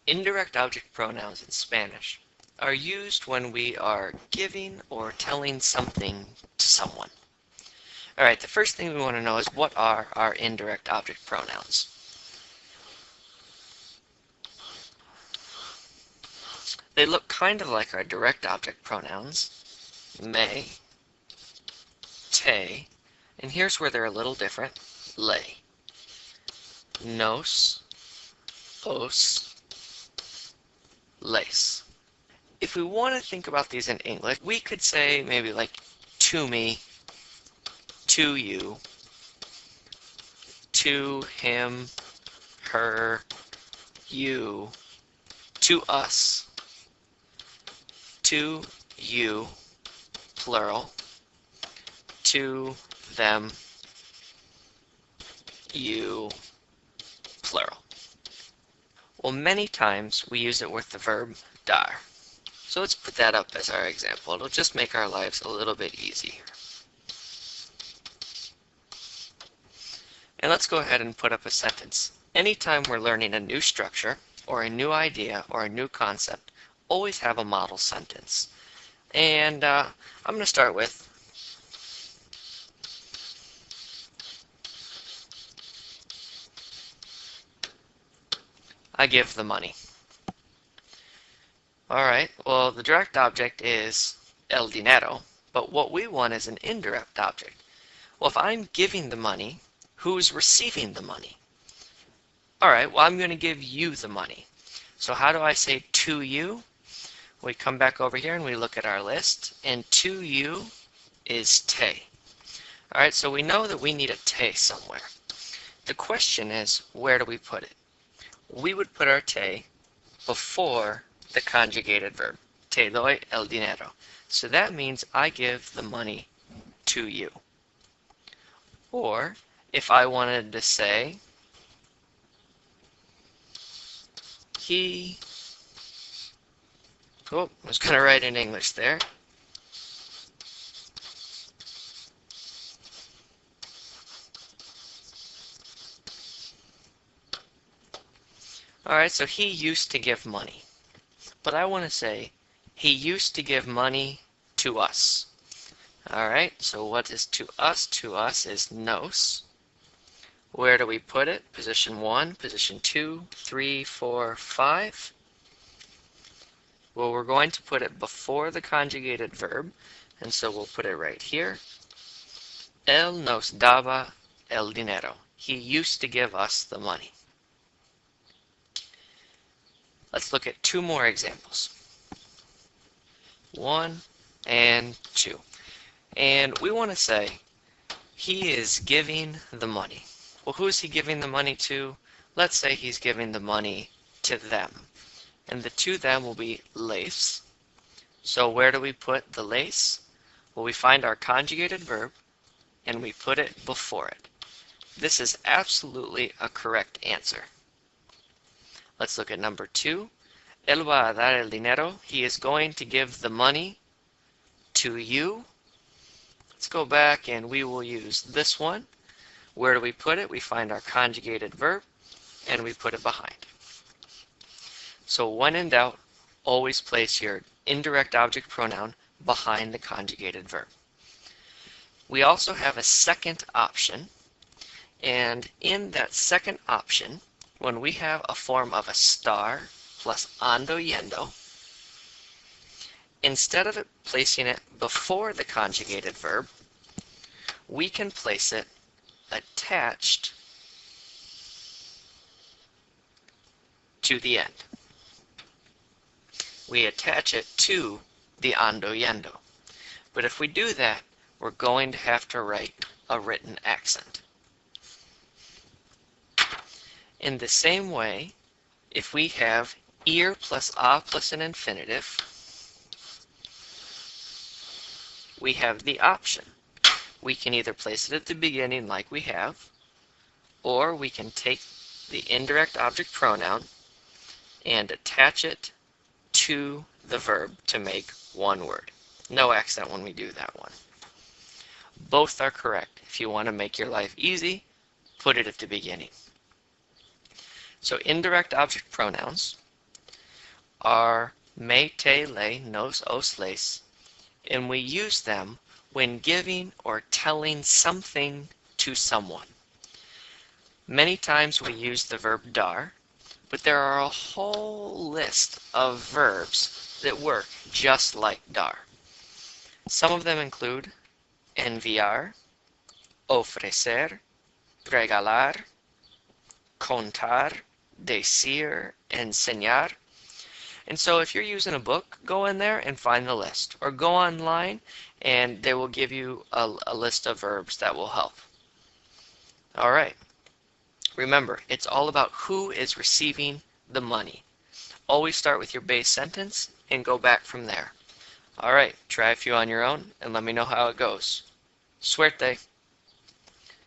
Indirect object pronouns in Spanish are used when we are giving or telling something to someone. Alright, the first thing we want to know is what are our indirect object pronouns? They look kind of like our direct object pronouns, me, te, and here's where they're a little different, le, nos, os, les. If we want to think about these in English, we could say maybe like to me, to you, to him, her, you, to us, to you, plural, to them, you, plural. Well, many times we use it with the verb DAR. So let's put that up as our example. It'll just make our lives a little bit easier. And let's go ahead and put up a sentence. Anytime we're learning a new structure, or a new idea, or a new concept, always have a model sentence. And I'm going to start with, I give the money. Alright, well the direct object is el dinero, but what we want is an indirect object. Well, if I'm giving the money, who's receiving the money? Alright, well I'm going to give you the money. So how do I say to you? We come back over here and we look at our list, and to you is te. Alright, so we know that we need a te somewhere. The question is, where do we put it? We would put our te before the conjugated verb, te doy el dinero. So that means I give the money to you. Or if I wanted to say, he, oh, I was going to write in English there. Alright, so he used to give money. But I want to say, he used to give money to us. Alright, so what is to us? To us is nos. Where do we put it? Position 1, position 2, 3, 4, 5. Well, we're going to put it before the conjugated verb, and so we'll put it right here. Él nos daba el dinero. He used to give us the money. Let's look at two more examples. 1 and 2. And we want to say, he is giving the money. Well, who is he giving the money to? Let's say he's giving the money to them. And the to them will be les. So where do we put the les? Well, we find our conjugated verb, and we put it before it. This is absolutely a correct answer. Let's look at number 2. Él va a dar el dinero. He is going to give the money to you. Let's go back and we will use this one. Where do we put it? We find our conjugated verb and we put it behind. So when in doubt, always place your indirect object pronoun behind the conjugated verb. We also have a second option, and in that second option, when we have a form of a star plus ando yendo, instead of placing it before the conjugated verb, we can place it attached to the end. We attach it to the ando yendo. But if we do that, we're going to have to write a written accent. In the same way, if we have ir plus a plus an infinitive, we have the option. We can either place it at the beginning like we have, or we can take the indirect object pronoun and attach it to the verb to make one word. No accent when we do that one. Both are correct. If you want to make your life easy, put it at the beginning. So indirect object pronouns are me, te, le, nos, os, les, and we use them when giving or telling something to someone. Many times we use the verb DAR, but there are a whole list of verbs that work just like DAR. Some of them include enviar, ofrecer, regalar, contar, decir, enseñar. And so if you're using a book, go in there and find the list. Or go online and they will give you a list of verbs that will help. All right. Remember, it's all about who is receiving the money. Always start with your base sentence and go back from there. All right, try a few on your own and let me know how it goes. Suerte!